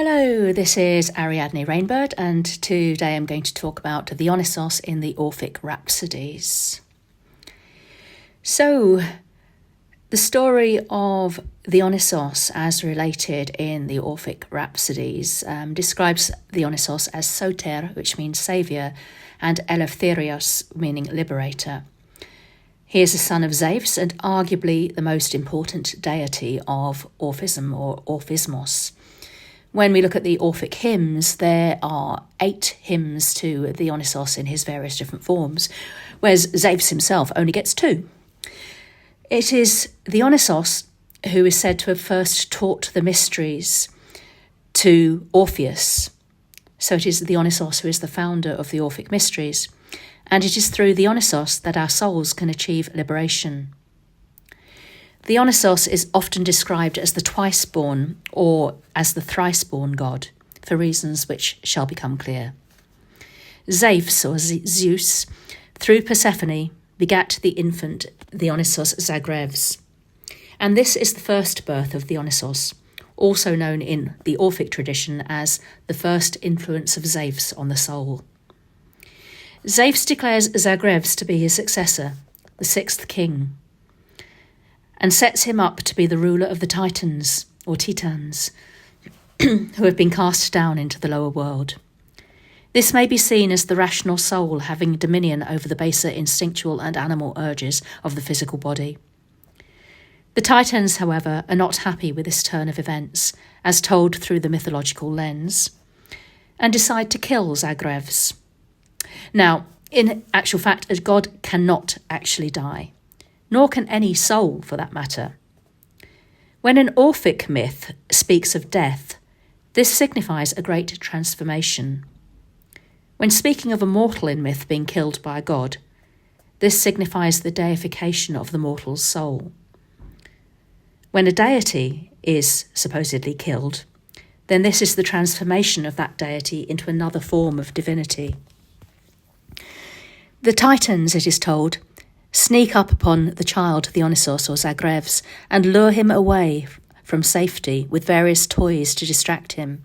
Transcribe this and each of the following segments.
Hello, this is Ariadne Rainbird, and today I'm going to talk about Dionysos in the Orphic Rhapsodies. So, the story of Dionysos as related in the Orphic Rhapsodies describes Dionysos as Soter, which means saviour, and Eleftherios, meaning liberator. He is the son of Zeus and arguably the most important deity of Orphism or Orphismos. When we look at the Orphic hymns, there are 8 hymns to Dionysos in his various different forms, whereas Zeus himself only gets 2. It is Dionysos who is said to have first taught the mysteries to Orpheus. So it is Dionysos who is the founder of the Orphic Mysteries, and it is through Dionysos that our souls can achieve liberation. Dionysos is often described as the twice-born or as the thrice-born god, for reasons which shall become clear. Zeus, or Zeus, through Persephone, begat the infant Dionysos Zagrevs. And this is the first birth of Dionysos, also known in the Orphic tradition as the first influence of Zeus on the soul. Zeus declares Zagrevs to be his successor, the 6th king, and sets him up to be the ruler of the Titans, or Titans, who have been cast down into the lower world. This may be seen as the rational soul having dominion over the baser instinctual and animal urges of the physical body. The Titans, however, are not happy with this turn of events, as told through the mythological lens, and decide to kill Zagrevs. Now, in actual fact, a god cannot actually die, nor can any soul for that matter. When an Orphic myth speaks of death, this signifies a great transformation. When speaking of a mortal in myth being killed by a god, this signifies the deification of the mortal's soul. When a deity is supposedly killed, then this is the transformation of that deity into another form of divinity. The Titans, it is told, sneak up upon the child Dionysos or Zagrevs and lure him away from safety with various toys to distract him,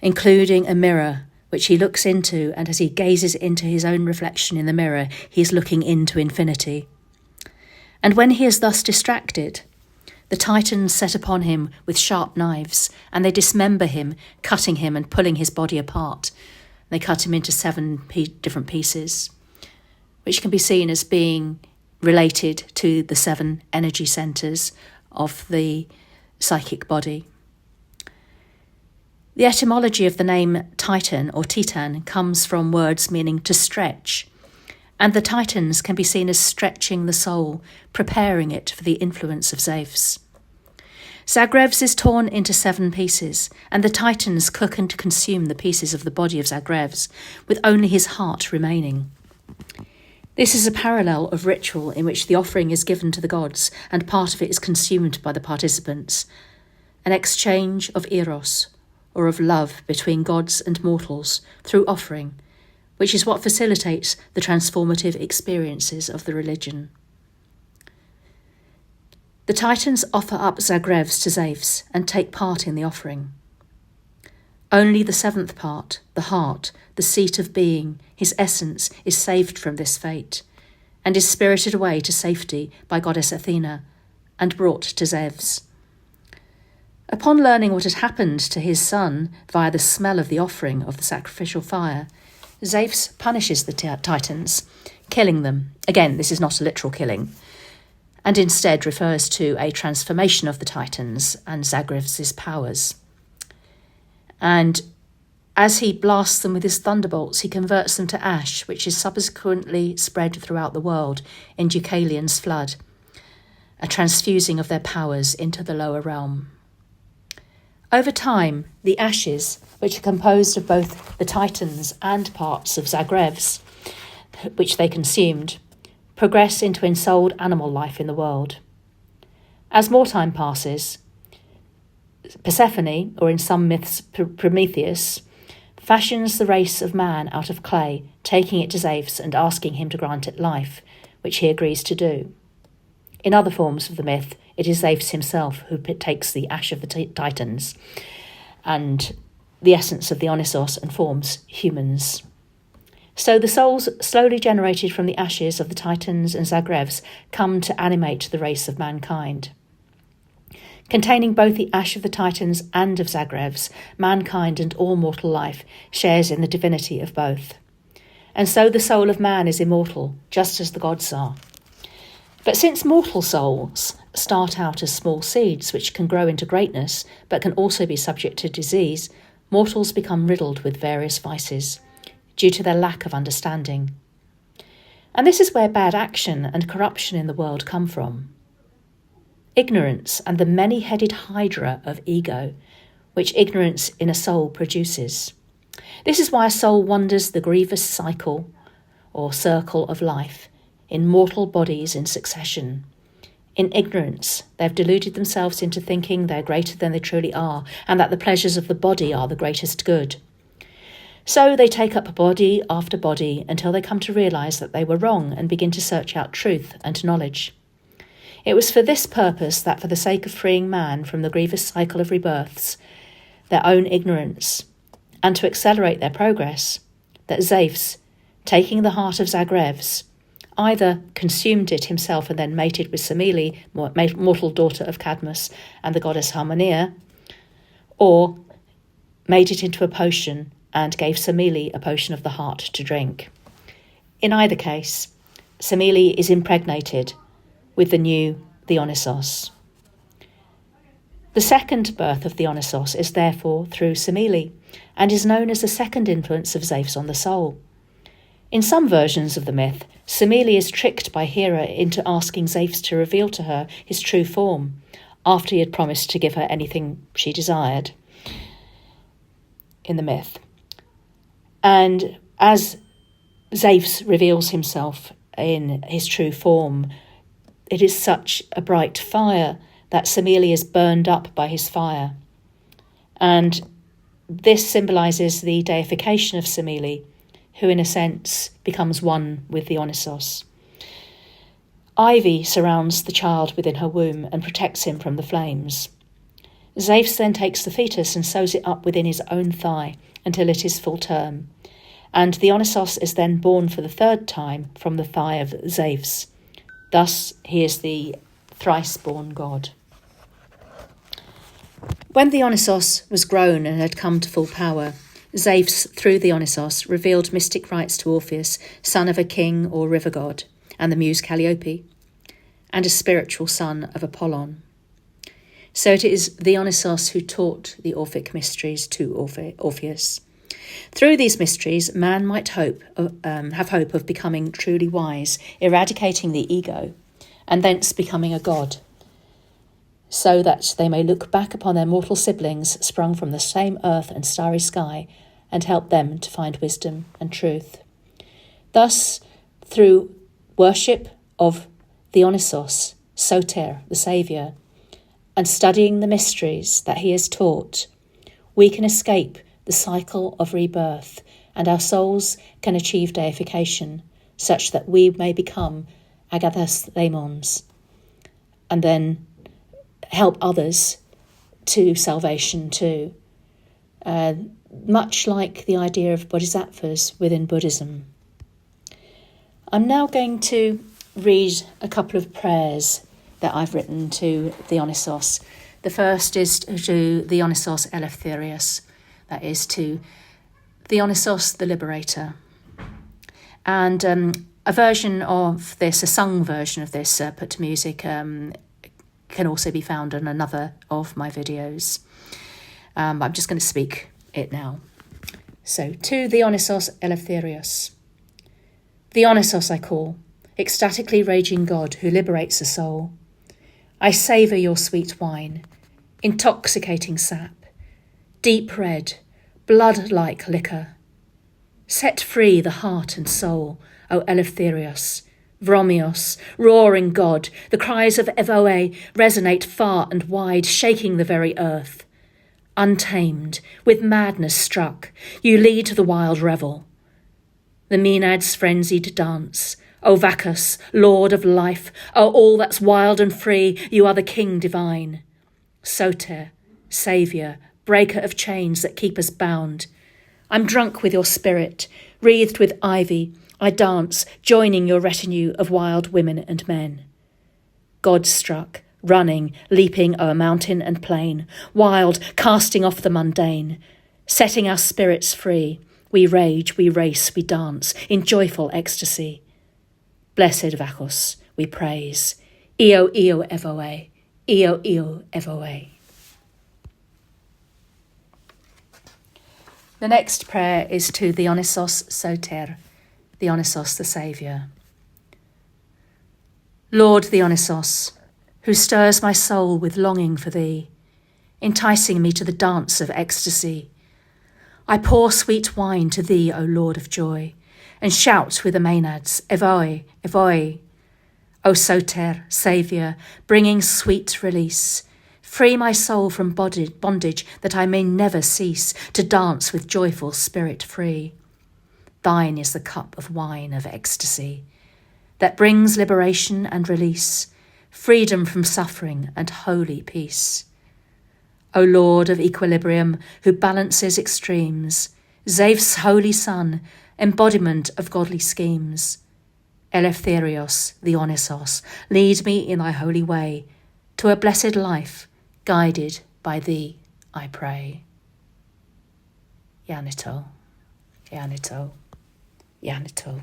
including a mirror which he looks into, and as he gazes into his own reflection in the mirror, he is looking into infinity. And when he is thus distracted, the Titans set upon him with sharp knives, and they dismember him, cutting him and pulling his body apart. They cut him into 7 different pieces, which can be seen as being related to the 7 energy centres of the psychic body. The etymology of the name Titan or Titan comes from words meaning to stretch, and the Titans can be seen as stretching the soul, preparing it for the influence of Zeus. Zagrevs is torn into 7 pieces, and the Titans cook and consume the pieces of the body of Zagrevs, with only his heart remaining. This is a parallel of ritual in which the offering is given to the gods and part of it is consumed by the participants, an exchange of eros, or of love between gods and mortals through offering, which is what facilitates the transformative experiences of the religion. The Titans offer up Zagrevs to Zeus and take part in the offering. Only the 7th part, the heart, the seat of being, his essence, is saved from this fate, and is spirited away to safety by goddess Athena, and brought to Zeus. Upon learning what had happened to his son via the smell of the offering of the sacrificial fire, Zeus punishes the Titans, killing them. Again, this is not a literal killing, and instead refers to a transformation of the Titans and Zagrevs' powers. And as he blasts them with his thunderbolts, he converts them to ash, which is subsequently spread throughout the world in Deucalion's flood, a transfusing of their powers into the lower realm. Over time, the ashes, which are composed of both the Titans and parts of Zagrevs, which they consumed, progress into ensouled animal life in the world. As more time passes, Persephone, or in some myths Prometheus, fashions the race of man out of clay, taking it to Zeus and asking him to grant it life, which he agrees to do. In other forms of the myth, it is Zeus himself who takes the ash of the Titans and the essence of Dionysos, and forms humans. So the souls slowly generated from the ashes of the Titans and Zagrevs come to animate the race of mankind. Containing both the ash of the Titans and of Zagrevs, mankind and all mortal life shares in the divinity of both. And so the soul of man is immortal, just as the gods are. But since mortal souls start out as small seeds which can grow into greatness, but can also be subject to disease, mortals become riddled with various vices, due to their lack of understanding. And this is where bad action and corruption in the world come from. Ignorance and the many-headed hydra of ego, which ignorance in a soul produces. This is why a soul wanders the grievous cycle or circle of life in mortal bodies in succession. In ignorance, they've deluded themselves into thinking they're greater than they truly are, and that the pleasures of the body are the greatest good. So they take up body after body until they come to realise that they were wrong and begin to search out truth and knowledge. It was for this purpose that, for the sake of freeing man from the grievous cycle of rebirths, their own ignorance, and to accelerate their progress, that Zeus, taking the heart of Zagrevs, either consumed it himself and then mated with Semele, mortal daughter of Cadmus and the goddess Harmonia, or made it into a potion and gave Semele a potion of the heart to drink. In either case, Semele is impregnated with the new Dionysos. The second birth of Dionysos is therefore through Semele, and is known as the second influence of Zeus on the soul. In some versions of the myth, Semele is tricked by Hera into asking Zeus to reveal to her his true form, after he had promised to give her anything she desired in the myth. And as Zeus reveals himself in his true form, it is such a bright fire that Semele is burned up by his fire. And this symbolises the deification of Semele, who in a sense becomes one with Dionysos. Ivy surrounds the child within her womb and protects him from the flames. Zeus then takes the fetus and sews it up within his own thigh until it is full term, and Dionysos is then born for the third time from the thigh of Zeus. Thus he is the thrice-born god. When Dionysos was grown and had come to full power, Zeus, through Dionysos, revealed mystic rites to Orpheus, son of a king or river god, and the muse Calliope, and a spiritual son of Apollon. So it is Dionysos who taught the Orphic Mysteries to Orpheus. Through these mysteries, man might have hope of becoming truly wise, eradicating the ego, and thence becoming a god, so that they may look back upon their mortal siblings sprung from the same earth and starry sky, and help them to find wisdom and truth. Thus, through worship of Dionysos, Soter, the Saviour, and studying the mysteries that he has taught, we can escape the cycle of rebirth, and our souls can achieve deification, such that we may become agathos daimons, and then help others to salvation too. Much like the idea of bodhisattvas within Buddhism. I'm now going to read a couple of prayers that I've written to Dionysos. The first is to Dionysos Eleftherios, that is to Dionysos the Liberator. And a version of this, a sung version of this put to music, can also be found on another of my videos. I'm just going to speak it now. So, to Dionysos Eleftherios. Dionysos I call, ecstatically raging god who liberates the soul. I savour your sweet wine, intoxicating sap, deep red, blood-like liquor. Set free the heart and soul, O Eleftherios, Vromios, roaring god, the cries of Evoe resonate far and wide, shaking the very earth. Untamed, with madness struck, you lead the wild revel. The Maenads' frenzied dance, O Bacchus, lord of life, O all that's wild and free, you are the king divine. Soter, saviour, breaker of chains that keep us bound. I'm drunk with your spirit, wreathed with ivy. I dance, joining your retinue of wild women and men. God struck, running, leaping o'er mountain and plain, wild, casting off the mundane, setting our spirits free. We rage, we race, we dance in joyful ecstasy. Blessed Bacchus, we praise. Io, io, evoe. Io, io, evoe. The next prayer is to Dionysos Soter, Dionysos the Saviour. Lord Dionysos, who stirs my soul with longing for thee, enticing me to the dance of ecstasy, I pour sweet wine to thee, O Lord of joy, and shout with the Maenads, Evoe, Evoe. O Soter, Saviour, bringing sweet release, free my soul from bondage that I may never cease to dance with joyful spirit free. Thine is the cup of wine of ecstasy that brings liberation and release, freedom from suffering and holy peace. O Lord of equilibrium, who balances extremes, Zeus' holy son, embodiment of godly schemes, Eleftherios, Dionysos, lead me in thy holy way to a blessed life, guided by thee, I pray. Yanito, Yanito, Yanito.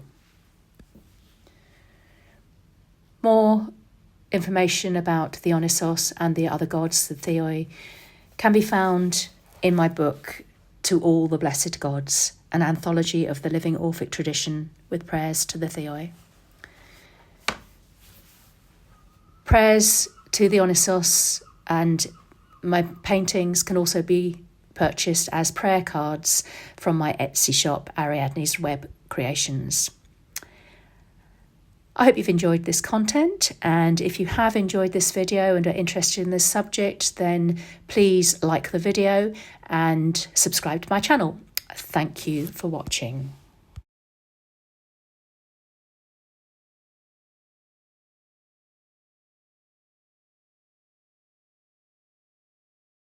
More information about Dionysos and the other gods, the Theoi, can be found in my book, To All the Blessed Gods, an anthology of the living Orphic tradition with prayers to the Theoi. Prayers to Dionysos and my paintings can also be purchased as prayer cards from my Etsy shop, Ariadne's Web Creations. I hope you've enjoyed this content, and if you have enjoyed this video and are interested in this subject, then please like the video and subscribe to my channel. Thank you for watching.